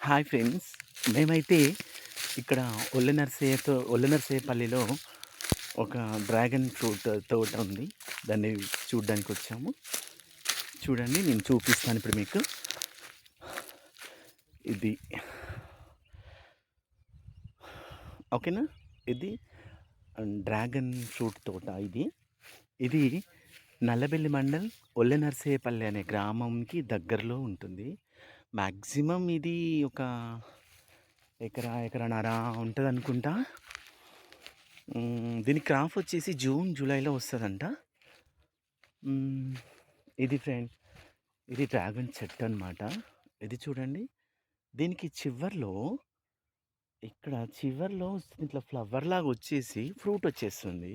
Hi friends. మేమైతే ఇక్కడ ఒల్లనర్సేపల్లిలో ఒక డ్రాగన్ ఫ్రూట్ తోట ఉంది. దాన్ని చూడ్డానికొచ్చాము. చూడండి, నేను చూపిస్తాను ఇప్పుడు మీకు. ఇది ఓకేనా? ఇది డ్రాగన్ ఫ్రూట్ తోట ఇది. ఇది నల్లబెల్లి మండల్ ఒల్లనర్సేపల్లి అనే గ్రామంకి దగ్గరలో ఉంటుంది. మ్యాక్సిమం ఇది ఒక ఎకరన్నర ఉంటదనుకుంటా. దీని క్రాప్ వచ్చేసి జూన్, జూలైలో వస్తదంట. ఇది ఇది డ్రాగన్ చెట్టు అనమాట. ఇది చూడండి. దీనికి చివర్లో ఇట్లా ఫ్లవర్ లాగా వచ్చేసి ఫ్రూట్ వచ్చేస్తుంది.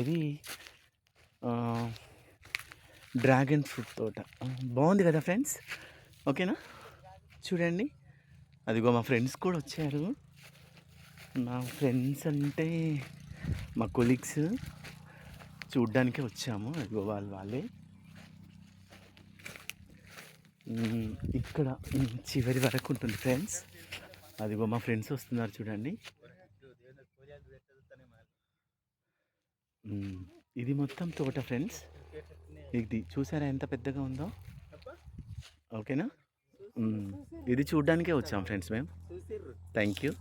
ఇది డ్రాగన్ ఫ్రూట్ తోట. బాగుంది కదా ఫ్రెండ్స్? ఓకేనా? చూడండి, అదిగో మా ఫ్రెండ్స్ కూడా వచ్చారు. నా ఫ్రెండ్స్ అంటే మా కొలీగ్స్. చూడ్డానికే వచ్చాము. అదిగో వాళ్ళే ఇక్కడ చివరి వరకు ఉంటుంది ఫ్రెండ్స్. అదిగో మా ఫ్రెండ్స్ వస్తున్నారు చూడండి. ఇది మొత్తం తోట ఫ్రెండ్స్. ఇది చూసారా ఎంత పెద్దగా ఉందో? ఓకేనా? ఇది చూడ్డానికే వచ్చాం ఫ్రెండ్స్ మేము. Thank you.